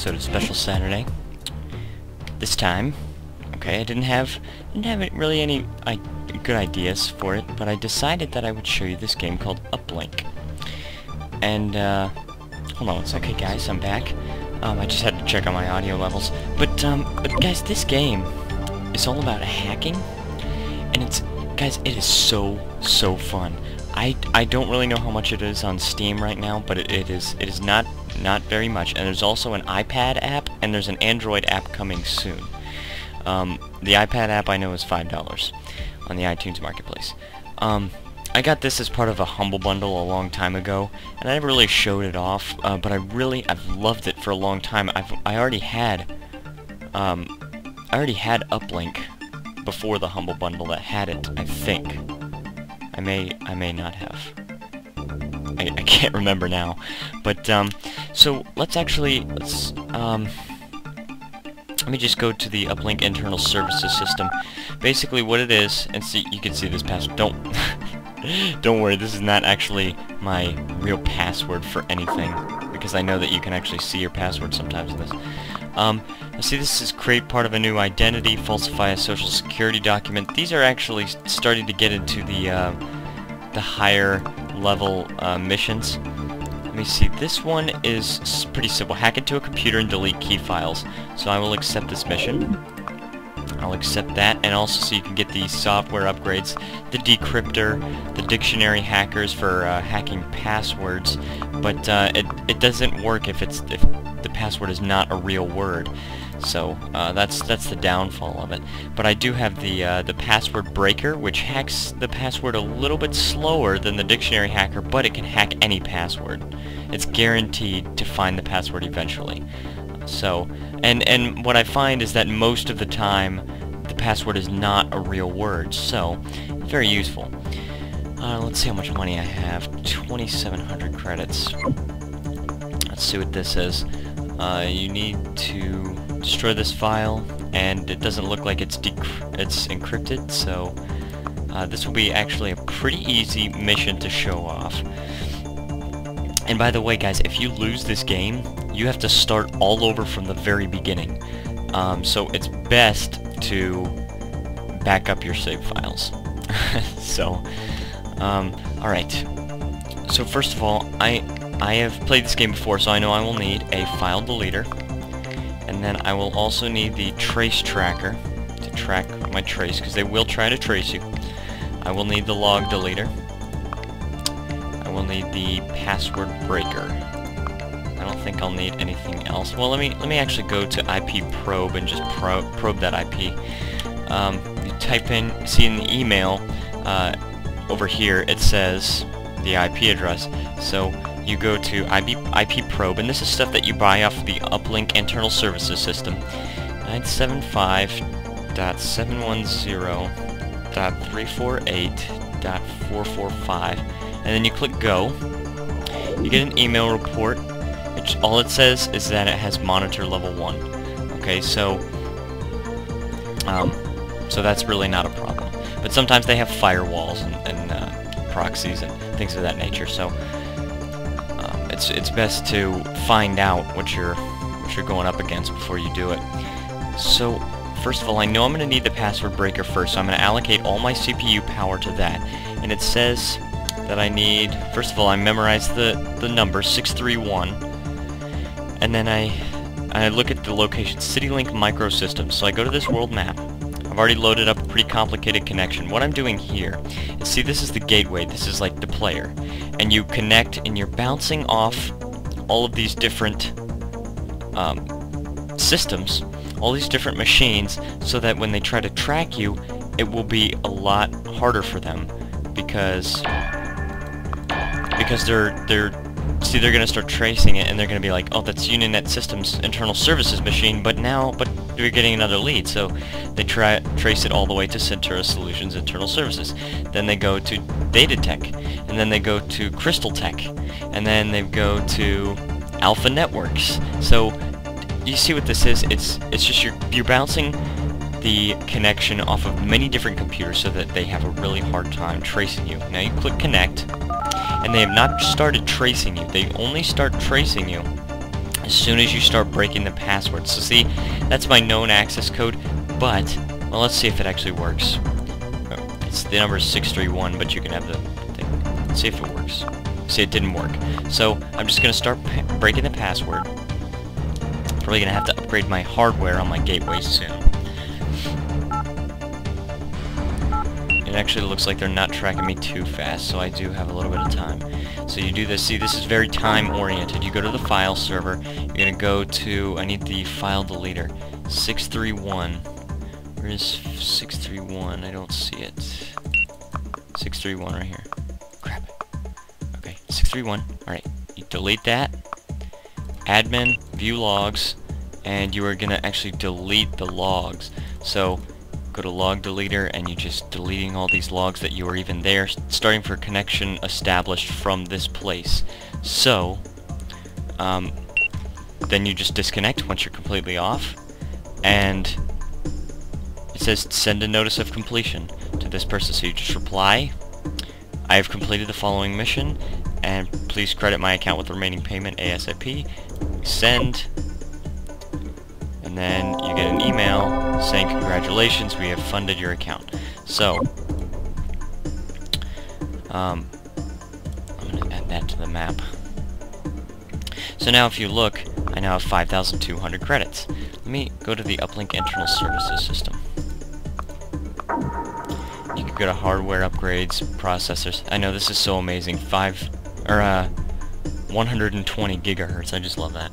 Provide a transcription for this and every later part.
episode of Special Saturday. This time, okay, I didn't have really any good ideas for it, but I decided that I would show you this game called Uplink. And hold on one second, okay, guys, I'm back. I just had to check on my audio levels, but guys, this game is all about hacking, and it is so fun. I don't really know how much it is on Steam right now, but it is not very much. And there's also an iPad app, and there's an Android app coming soon. The iPad app I know is $5 on the iTunes Marketplace. I got this as part of a Humble Bundle a long time ago, and I never really showed it off. But I've loved it for a long time. I already had Uplink before the Humble Bundle that had it, I think. I may not have. I can't remember now. But so let me just go to the Uplink internal services system. Basically what it is, and see, you can see this password. Don't worry, this is not actually my real password for anything, because I know that you can actually see your password sometimes in this. See, this is create part of a new identity, falsify a social security document. These are actually starting to get into the higher level missions. Let me see, this one is pretty simple. Hack into a computer and delete key files. So I will accept this mission. I'll accept that, and also so you can get the software upgrades, the decryptor, the dictionary hackers for hacking passwords, but it doesn't work if the password is not a real word. So that's the downfall of it. But I do have the password breaker, which hacks the password a little bit slower than the dictionary hacker, but it can hack any password. It's guaranteed to find the password eventually. So, and what I find is that most of the time the password is not a real word, so very useful. Let's see how much money I have. 2,700 credits. Let's see what this is. You need to destroy this file, and it doesn't look like it's encrypted, so this will be actually a pretty easy mission to show off. And by the way, guys, if you lose this game, you have to start all over from the very beginning. So it's best to back up your save files. So, alright. So first of all, I have played this game before, so I know I will need a file deleter. And then I will also need the trace tracker to track my trace, because they will try to trace you. I will need the log deleter. I will need the password breaker. I don't think I'll need anything else. Well, let me actually go to IP probe and just probe that IP. You type in, see in the email over here it says the IP address. So you go to IP probe, and this is stuff that you buy off the Uplink internal services system. 975.710.348.445, and then you click go. You get an email report. All it says is that it has monitor level 1. Okay, so that's really not a problem. But sometimes they have firewalls and proxies and things of that nature. So it's best to find out what you're going up against before you do it. So first of all, I know I'm going to need the password breaker first, so I'm going to allocate all my CPU power to that. And it says that I need, first of all, I memorized the number 631, and then I look at the location, CityLink Microsystems. So I go to this world map. I've already loaded up a pretty complicated connection. What I'm doing here is, see, this is the gateway. This is like the player. And you connect, and you're bouncing off all of these different systems, all these different machines, so that when they try to track you, it will be a lot harder for them, because they're gonna start tracing it, and they're gonna be like, oh, that's Unionet Systems internal services machine, but you're getting another lead, so they trace it all the way to Centura Solutions internal services. Then they go to Data Tech, and then they go to Crystal Tech, and then they go to Alpha Networks. So you see what this is? It's just you're bouncing the connection off of many different computers so that they have a really hard time tracing you. Now you click connect, and they have not started tracing you. They only start tracing you as soon as you start breaking the password. So see, that's my known access code, but, well, let's see if it actually works. It's the number is 631, but you can have the thing. Let's see if it works. See, it didn't work. So I'm just going to start breaking the password. Probably going to have to upgrade my hardware on my gateway soon. It actually looks like they're not tracking me too fast, so I do have a little bit of time. So you do this. See, this is very time-oriented. You go to the file server. You're going to go to, I need the file deleter, 631. Where is 631? I don't see it. 631 right here. Crap. Okay, 631. Alright, you delete that. Admin, view logs, and you are going to actually delete the logs. So go to log deleter, and you're just deleting all these logs that you were even there, starting for connection established from this place. So then you just disconnect once you're completely off, and it says send a notice of completion to this person. So you just reply, I have completed the following mission, and please credit my account with the remaining payment ASAP. Send. And then you get an email saying, congratulations, we have funded your account. So, I'm going to add that to the map. So now if you look, I now have 5,200 credits. Let me go to the Uplink internal services system. You can go to hardware upgrades, processors. I know this is so amazing. 120 gigahertz. I just love that.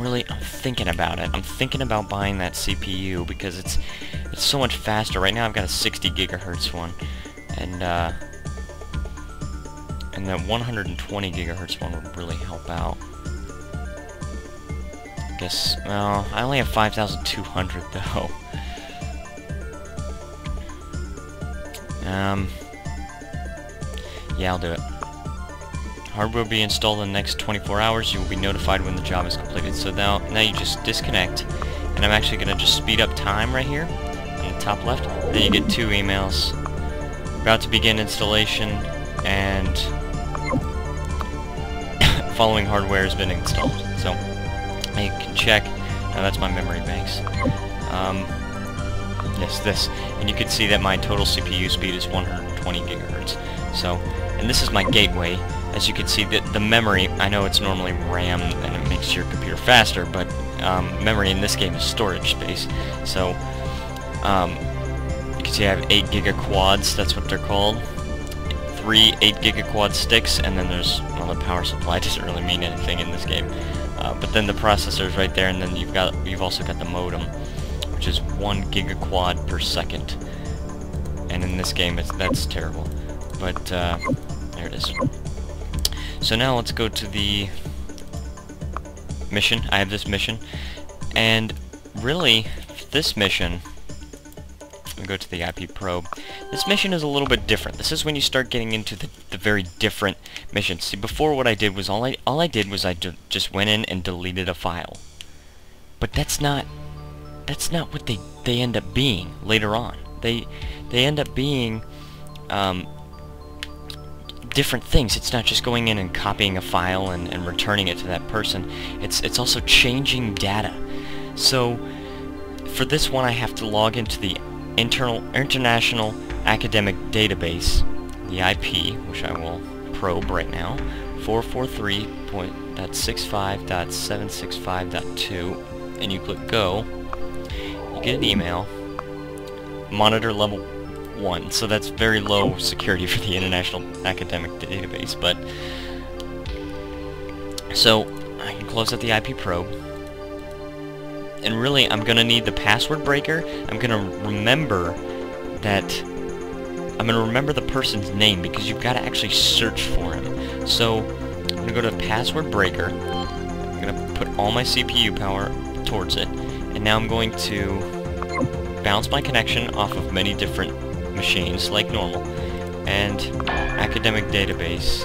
I'm thinking about it. I'm thinking about buying that CPU because it's so much faster. Right now I've got a 60 gigahertz one, and the 120 gigahertz one would really help out. I guess, well, I only have 5,200 though. Yeah, I'll do it. Hardware will be installed in the next 24 hours. You will be notified when the job is completed. So now you just disconnect, and I'm actually going to just speed up time right here on the top left. Then you get 2 emails. About to begin installation, and following hardware has been installed. So you can check. Now that's my memory banks. Yes, this. And you can see that my total CPU speed is 120 gigahertz. So, and this is my gateway. As you can see, the memory, I know it's normally RAM and it makes your computer faster, but memory in this game is storage space. So, you can see I have 8 gigaquads, that's what they're called. 3 8 gigaquad sticks, and then there's, well, the power supply doesn't really mean anything in this game. But then the processor is right there, and then you've also got the modem, which is 1 gigaquad per second. And in this game, that's terrible. But, there it is. So now let's go to the mission. I have this mission, and really, this mission, we go to the IP probe. This mission is a little bit different. This is when you start getting into the very different missions. See, before what I did was all I did was I just went in and deleted a file. But that's not what they end up being later on. They end up being different things. It's not just going in and copying a file and returning it to that person. It's also changing data. So for this one, I have to log into the international academic database, the IP, which I will probe right now, 443.65.765.2, and you click go. You get an email. Monitor level 1, so that's very low security for the international academic database, but so I can close out the IP probe, and really I'm gonna need the password breaker. I'm gonna remember the person's name, because you've got to actually search for him. So I'm gonna go to password breaker. I'm gonna put all my CPU power towards it, and now I'm going to bounce my connection off of many different machines like normal, and academic database is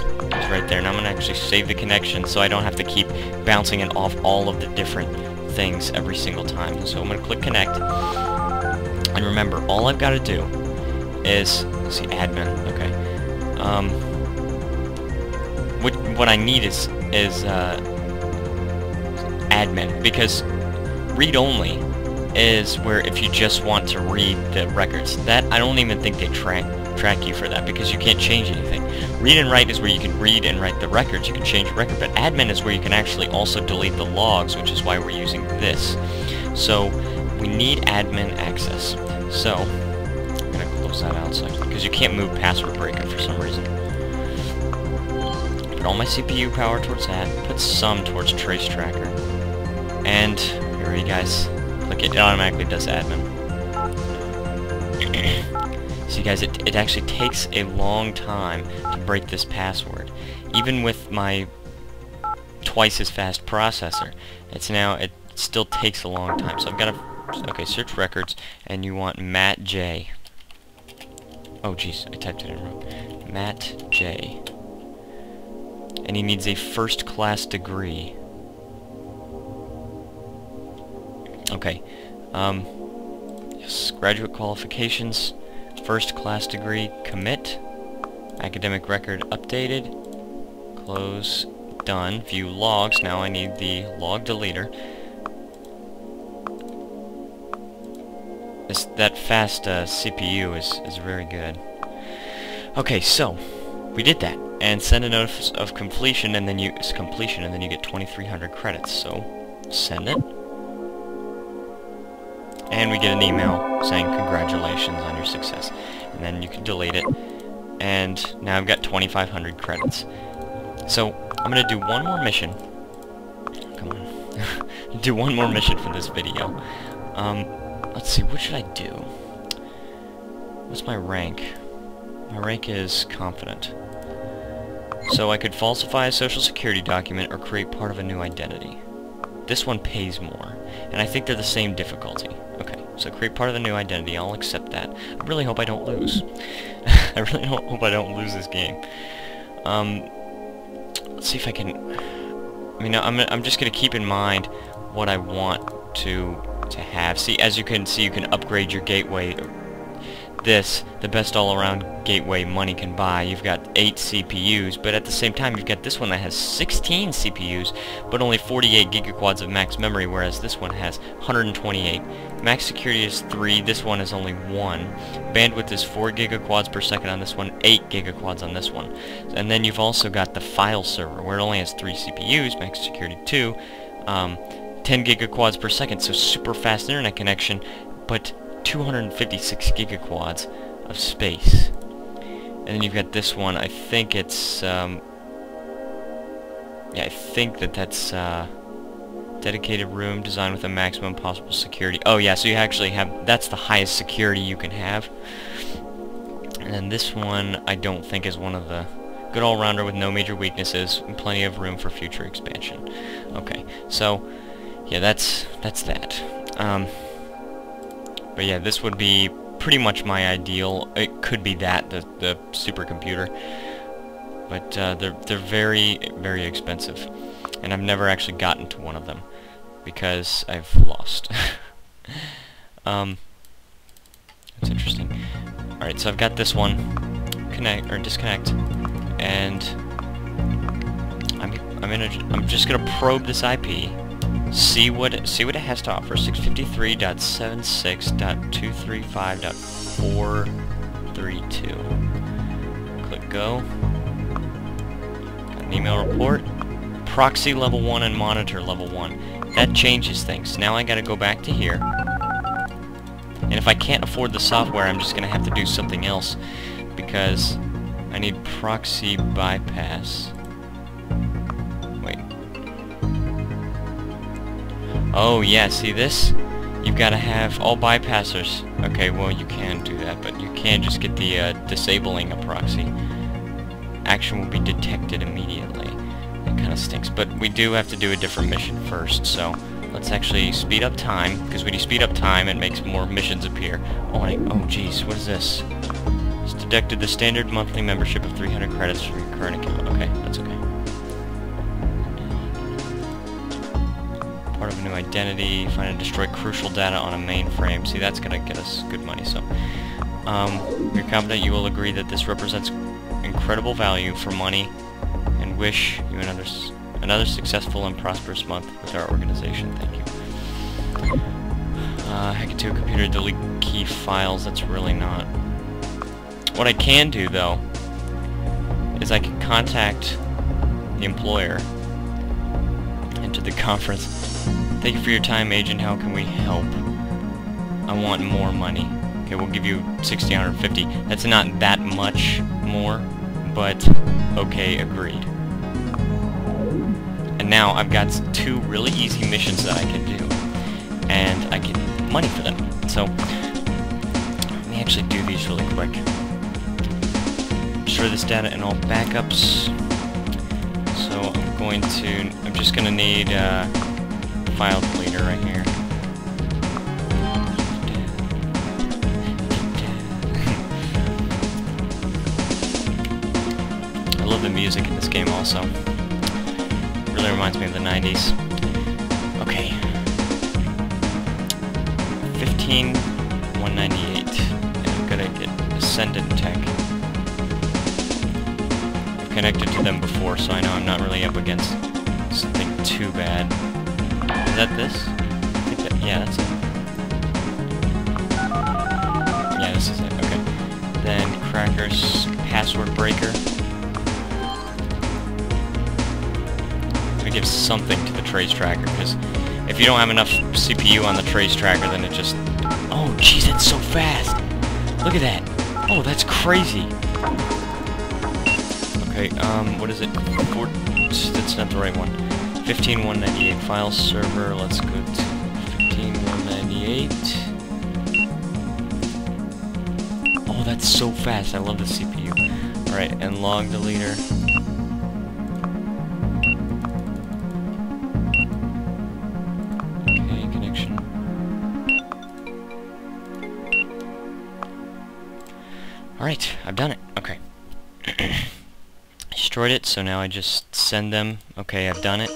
right there. And I'm going to actually save the connection so I don't have to keep bouncing it off all of the different things every single time. So I'm going to click connect, and remember, all I've got to do is, see, admin, okay, what I need is admin, because read-only is where if you just want to read the records. That, I don't even think they track you for that, because you can't change anything. Read and write is where you can read and write the records, you can change the record, but admin is where you can actually also delete the logs, which is why we're using this. So we need admin access. So I'm gonna close that out because you can't move password breaker for some reason. Put all my CPU power towards that, put some towards trace tracker, and here you guys, click it, it automatically does admin. See guys, it actually takes a long time to break this password. Even with my twice as fast processor, it still takes a long time. So I've got to, okay, search records, and you want Matt J. Oh jeez, I typed it in wrong. Matt J. And he needs a first-class degree. Okay, yes, graduate qualifications, first-class degree, commit, academic record updated, close, done, view logs. Now I need the log deleter. That fast CPU is very good. Okay, so we did that, and send a notice of completion, and then you get 2,300 credits. So send it, and we get an email saying congratulations on your success, and then you can delete it, and now I've got 2,500 credits. So I'm gonna do one more mission. Come on, do one more mission for this video. Let's see, what should I do? What's my rank? My rank is confident. So I could falsify a social security document or create part of a new identity. This one pays more, and I think they're the same difficulty. Okay, so create part of the new identity, I'll accept that. I really hope I don't lose. I really hope I don't lose this game. Let's see if I can... I mean, I'm just going to keep in mind what I want to have. See, as you can see, you can upgrade your gateway. This, the best all-around gateway money can buy. You've got 8 CPUs, but at the same time, you've got this one that has 16 CPUs, but only 48 gigaquads of max memory, whereas this one has 128. Max security is 3, this one is only 1. Bandwidth is 4 gigaquads per second on this one, 8 gigaquads on this one. And then you've also got the file server, where it only has 3 CPUs, max security 2, 10 gigaquads per second, so super fast internet connection, but 256 gigaquads of space. And then you've got this one, I think it's, yeah, I think that's, dedicated room designed with the maximum possible security. Oh yeah, so you actually have, that's the highest security you can have. And then this one, I don't think is one of the good all-rounder with no major weaknesses and plenty of room for future expansion. Okay, so, yeah, that's that. But yeah, this would be pretty much my ideal. It could be that, the supercomputer. But they're very, very expensive. And I've never actually gotten to one of them because I've lost. That's interesting. Alright, so I've got this one. Connect or disconnect. And I'm just gonna probe this IP. See what it has to offer. 653.76.235.432. Click go. Got an email report. Proxy level 1 and monitor level 1. That changes things. Now I gotta go back to here. And if I can't afford the software, I'm just gonna have to do something else, because I need proxy bypass. Oh yeah, see this? You've got to have all bypassers. Okay, well you can do that, but you can't just get the disabling a proxy. Action will be detected immediately. It kind of stinks, but we do have to do a different mission first, so let's actually speed up time, because when you speed up time it makes more missions appear. Oh jeez, what is this? It's deducted the standard monthly membership of 300 credits for your current account. Okay, that's okay. Part of a new identity, find and destroy crucial data on a mainframe. See, that's gonna get us good money, so. You're confident you will agree that this represents incredible value for money and wish you another successful and prosperous month with our organization. Thank you. Hack into a computer, delete key files. That's really not. What I can do, though, is I can contact the employer. Enter the conference. Thank you for your time, agent. How can we help? I want more money. Okay, we'll give you 1,650. That's not that much more, but okay, agreed. And now I've got 2 really easy missions that I can do, and I get money for them. So let me actually do these really quick. Destroy this data and all backups. So I'm just gonna need file deleter right here. I love the music in this game also. It really reminds me of the 90s. Okay. 15,198. And I'm gonna get Ascendant Tech. I've connected to them before, so I know I'm not really up against something too bad. Is that this? I think that, yeah, that's it. Yeah, this is it, okay. Then Cracker's password breaker. I'm gonna give something to the trace tracker, because if you don't have enough CPU on the trace tracker, then it just... Oh, jeez, that's so fast! Look at that! Oh, that's crazy! Okay, what is it? That's not the right one. 15,198 file server. Let's go to 15,198. Oh, that's so fast. I love the CPU. Alright, and log deleter. Okay, connection. Alright, I've done it. Okay. Destroyed it, so now I just send them. Okay, I've done it.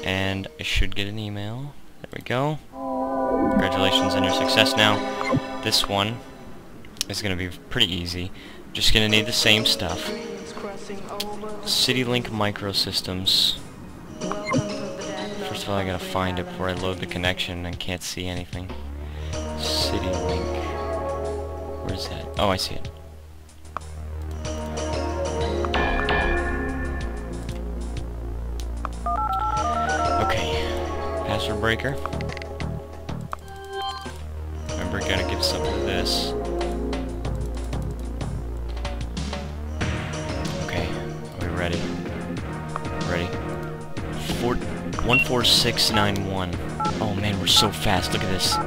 And I should get an email. There we go. Congratulations on your success. Now, this one is going to be pretty easy. Just going to need the same stuff. CityLink microsystems. First of all, I gotta find it before I load the connection and can't see anything. CityLink. Where's that? Oh, I see it. Password breaker. Remember, gotta give something to this. Okay, are we ready? Ready? 14691. Oh man, we're so fast. Look at this.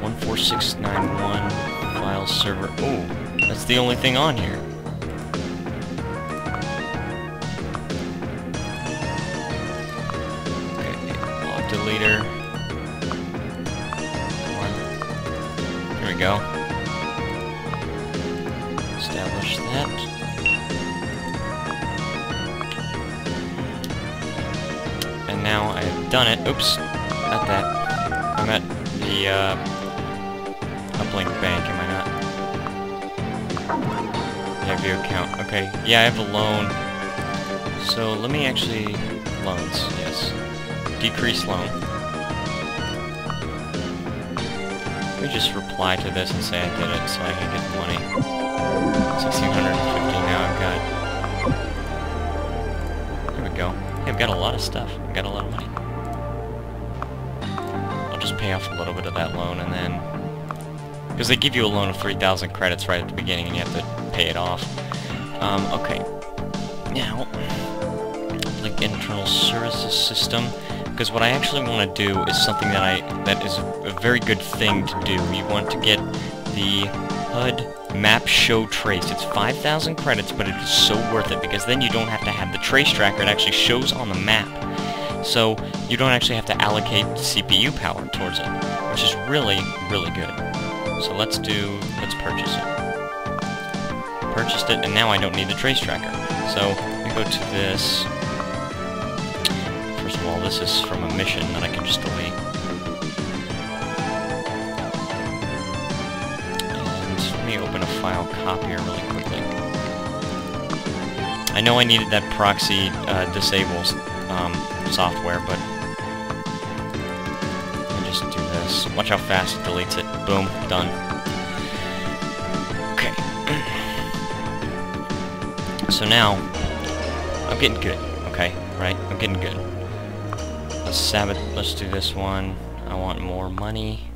14691 file server. Oh, that's the only thing on here. Deleter. There we go. Establish that. And now I have done it. Oops, not that. I'm at the Uplink bank, am I not? Yeah, view account. Okay, yeah, I have a loan. So let me actually... Loans, yes. Decrease loan. Let me just reply to this and say I did it so I can get the money. 1,650 now I've got. There we go. Hey, I've got a lot of stuff. I've got a lot of money. I'll just pay off a little bit of that loan and then... Because they give you a loan of 3,000 credits right at the beginning and you have to pay it off. Okay. Now, like internal services system. Because what I actually want to do is something that is a very good thing to do. You want to get the HUD map show trace. It's 5,000 credits, but it is so worth it because then you don't have to have the trace tracker. It actually shows on the map. So you don't actually have to allocate CPU power towards it, which is really, really good. So let's purchase it. Purchased it, and now I don't need the trace tracker. So we go to this. First of all, this is from a mission that I can just delete. And let me open a file copier really quickly. I know I needed that proxy disables software, but let me just do this. Watch how fast it deletes it. Boom, done. Okay. So now, I'm getting good, okay? Right? I'm getting good. Let's do this one. I want more money.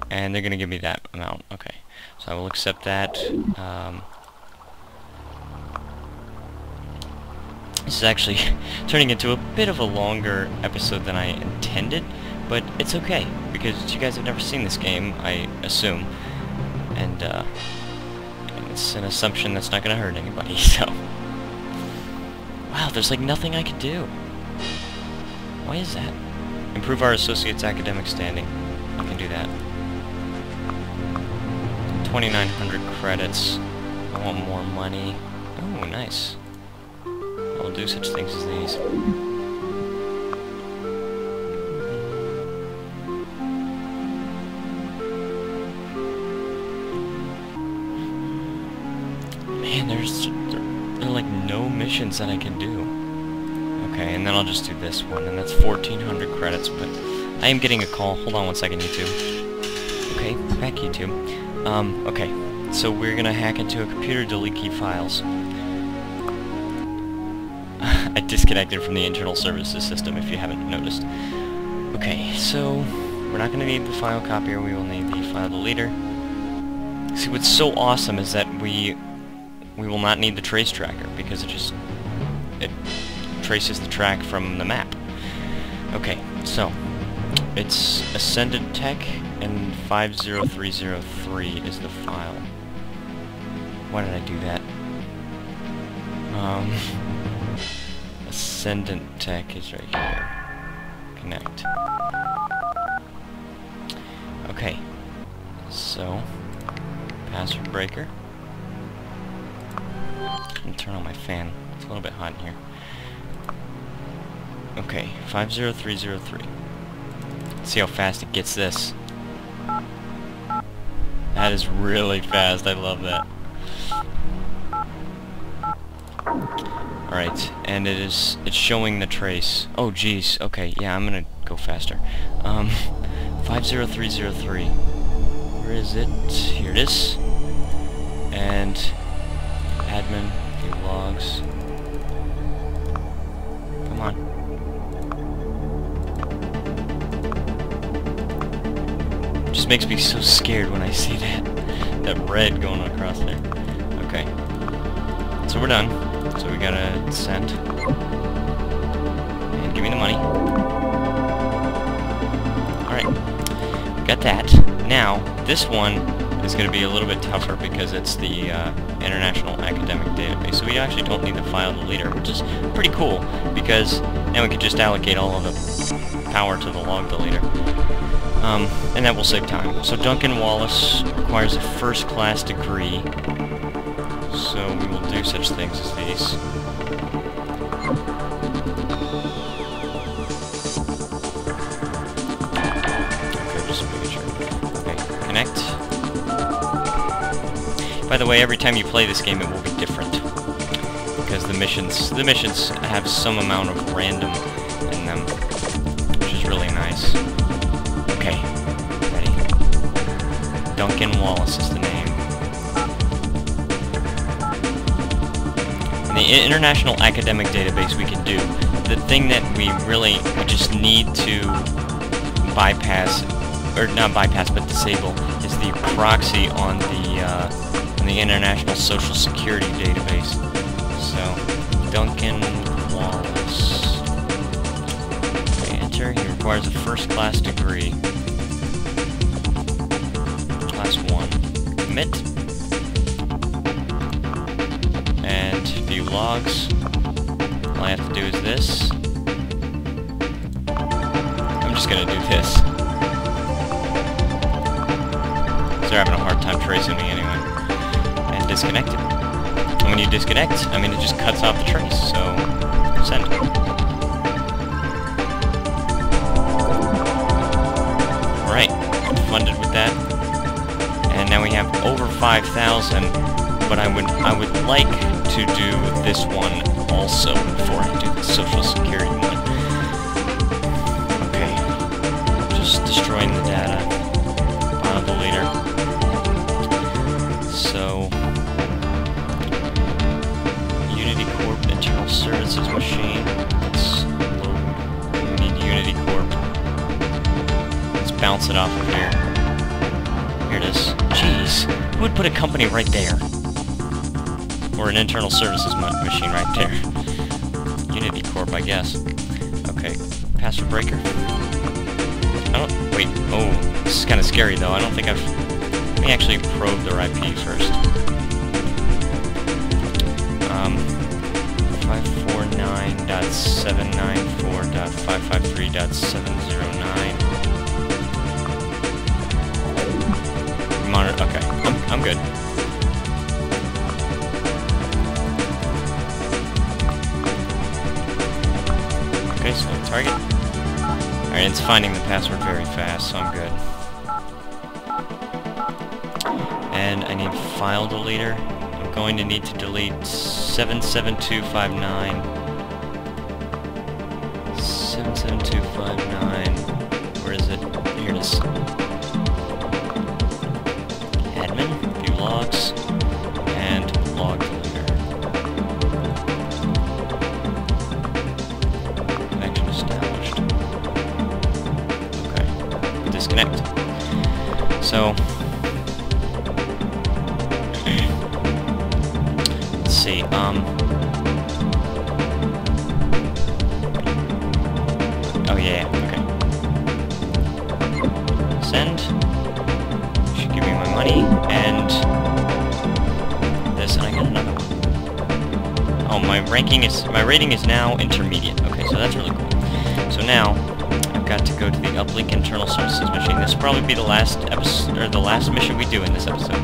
And they're gonna give me that amount. Okay. So I will accept that. This is actually turning into a bit of a longer episode than I intended, but it's okay, because you guys have never seen this game, I assume. And it's an assumption that's not gonna hurt anybody, so... Wow, there's like nothing I could do. Why is that? Improve our associate's academic standing. I can do that. 2,900 credits. I want more money. Oh, nice. I will do such things as these. Man, there are like no missions that I can do. Okay, and then I'll just do this one, and that's 1,400 credits, but I am getting a call. Hold on one second, YouTube. Okay, back YouTube. Okay, so we're gonna hack into a computer, delete key files. I disconnected from the internal services system, if you haven't noticed. Okay, so we're not gonna need the file copier, we will need the file deleter. See, what's so awesome is that we will not need the trace tracker, because it traces the track from the map. Okay, so it's Ascendant Tech, and 50303 is the file. Why did I do that? Ascendant Tech is right here. Connect. Okay, so password breaker. I'm gonna turn on my fan. It's a little bit hot in here. Okay, 50303. Let's see how fast it gets this. That is really fast. I love that. Alright, and it's showing the trace. Oh geez, okay, yeah, I'm gonna go faster. 50303. Where is it? Here it is. And admin, view logs. Come on. Just makes me so scared when I see that red going across there. Okay. So we're done. So we gotta send. And give me the money. Alright. Got that. Now, this one is gonna be a little bit tougher because it's the International Academic Database. So we actually don't need the file deleter, which is pretty cool because now we can just allocate all of the power to the log deleter. And that will save time. So Duncan Wallace requires a first-class degree. So we will do such things as these. Okay, just making sure. Okay, connect. By the way, every time you play this game, it will be different because the missions have some amount of random in them, which is really nice. Okay, ready. Duncan Wallace is the name. In the International Academic Database we can do. The thing that we just need to bypass, or not bypass, but disable, is the proxy on the International Social Security Database. So, Duncan Wallace. Okay, enter. He requires a first-class degree. Class 1. Commit. And view logs. All I have to do is this. I'm just gonna do this. They're having a hard time tracing me anyway. And disconnect it. And when you disconnect, I mean, it just cuts off the trace, so send. Alright, I'm funded with that. And now we have over 5,000 but I would like to do this one also before I do the Social Security one. Okay, just destroying the data. File deleter. So, Unity Corp internal services machine. Let's load. We need Unity Corp. Let's bounce it off of here. Here it is. Jeez, who would put a company right there? Or an internal services machine right there? Unity Corp, I guess. Okay, password breaker. I don't... Wait, oh, this is kind of scary though. I don't think I've... Let me actually probe their IP first. 549.794.553.709. Monitor. Okay, I'm good. Okay, so target. Alright, it's finding the password very fast, so I'm good. And I need file deleter. I'm going to need to delete 77259. 77259. Where is it? Here it is. Admin, view logs, and log deleter. Connection established. Okay. Disconnect. So, let's see, oh yeah, okay. Send. Should give me my money, and this, and I got another one. Oh, my rating is now intermediate. Okay, so that's really cool. So now, I've got to go to the Uplink internal services machine. This will probably be the last episode, or the last mission we do in this episode.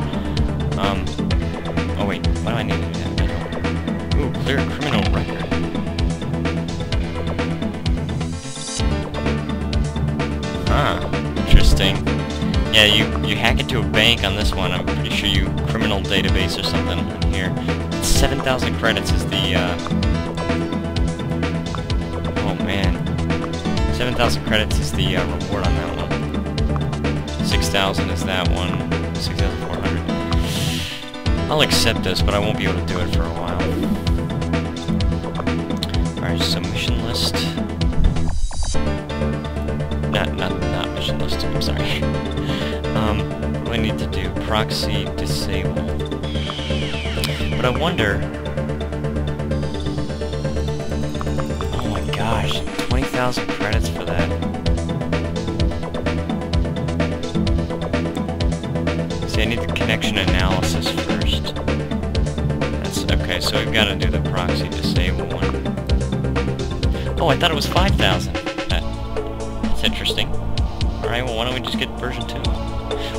Oh wait, why do I need to do that? Ooh, clear criminal record. Huh, interesting. Yeah, you hack into a bank on this one. I'm pretty sure you criminal database or something in here. 7,000 credits is the, oh man. 7,000 credits is the, reward on that one. 6,000 is that one. 6,400. I'll accept this, but I won't be able to do it for a while. Alright, so mission list. Not mission list, I'm sorry. What do I need to do? Proxy disable. But I wonder... Oh my gosh, 20,000 credits for that. See, I need the connection analysis first. That's okay, so we've got to do the proxy disable one. Oh, I thought it was 5,000. That's interesting. Alright, well, why don't we just get version 2?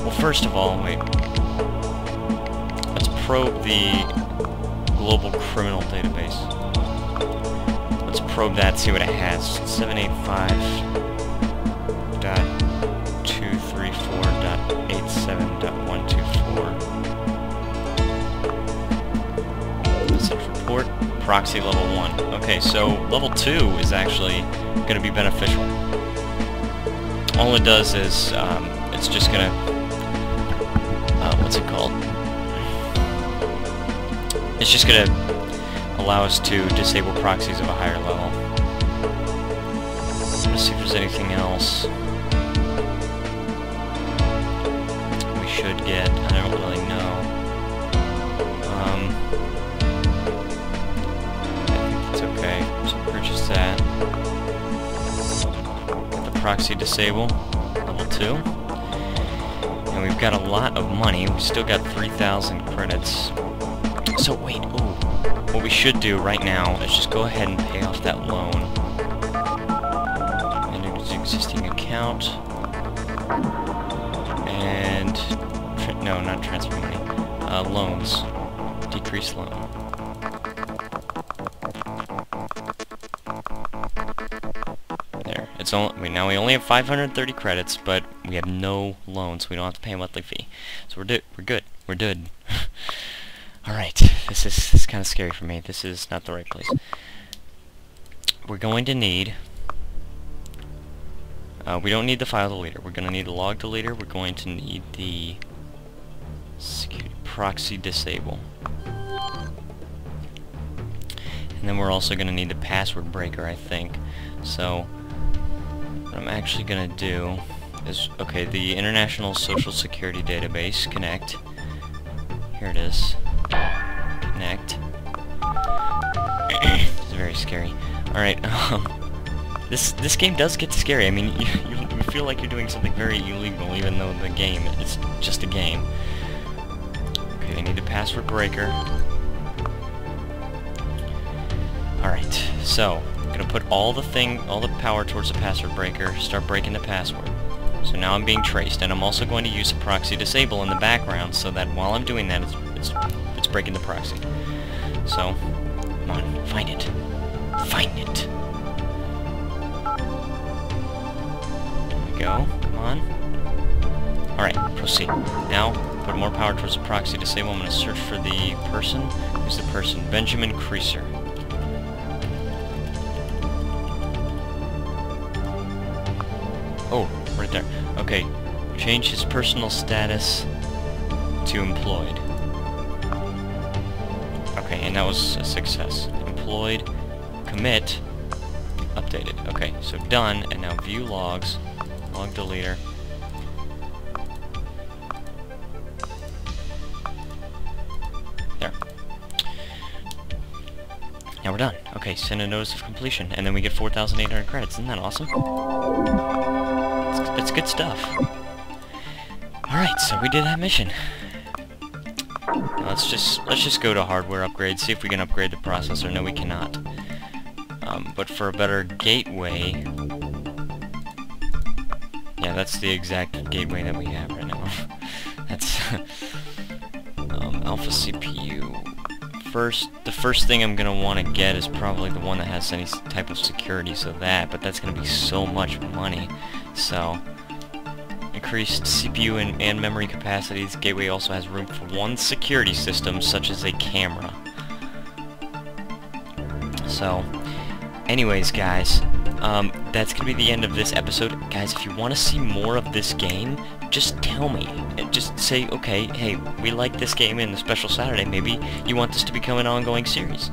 Well, first of all, wait. Let's probe the global criminal database. Let's probe that, see what it has. 785.234.87.124. Message report, proxy level 1. Okay, so level 2 is actually going to be beneficial. All it does is, it's just going to, what's it called? It's just going to allow us to disable proxies of a higher level. Let's see if there's anything else we should get. I don't really know. I think that's okay. So purchase that. Get the proxy disable, level 2. And we've got a lot of money. We still got 3,000 credits. So wait, ooh. What we should do right now is just go ahead and pay off that loan. And it's an existing account. And... no, not transfer money. Loans. Decrease loan. There. It's only... now we only have 530 credits, but we have no loans. We don't have to pay a monthly fee. So we're good. We're good. Alright, this is kind of scary for me. This is not the right place. We're going to need... we don't need the file deleter. We're going to need a log deleter. We're going to need the security proxy disable. And then we're also going to need the password breaker, I think. So, what I'm actually going to do is... Okay, the International Social Security Database, connect. Here it is. Connect. It's very scary. Alright, this game does get scary. I mean, you feel like you're doing something very illegal, even though the game, it's just a game. Okay, I need a password breaker. Alright, so, I'm gonna put all the power towards the password breaker, start breaking the password. So now I'm being traced, and I'm also going to use a proxy disable in the background so that while I'm doing that, it's breaking the proxy. So, come on, find it. Find it. There we go, come on. Alright, proceed. Now, put more power towards the proxy disable. I'm going to search for the person. Who's the person? Benjamin Creaser. Oh, right there. Okay, change his personal status to employed. Okay, and that was a success. Employed, commit, updated. Okay, so done, and now view logs, log deleter. There. Now we're done. Okay, send a notice of completion, and then we get 4,800 credits. Isn't that awesome? It's good stuff. Alright, so we did that mission. Now let's just go to hardware upgrade, see if we can upgrade the processor. No, we cannot. But for a better gateway... Yeah, that's the exact gateway that we have right now. That's... Alpha CPU... The first thing I'm gonna want to get is probably the one that has any type of security, but that's gonna be so much money. So... Increased CPU and memory capacities. Gateway also has room for one security system, such as a camera. So... Anyways, guys, that's gonna be the end of this episode. Guys, if you want to see more of this game, just tell me. Just say, okay, hey, we like this game in the Special Saturday. Maybe you want this to become an ongoing series.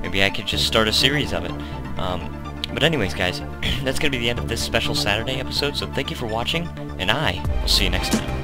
Maybe I could just start a series of it. But anyways, guys, that's gonna be the end of this Special Saturday episode, so thank you for watching, and I will see you next time.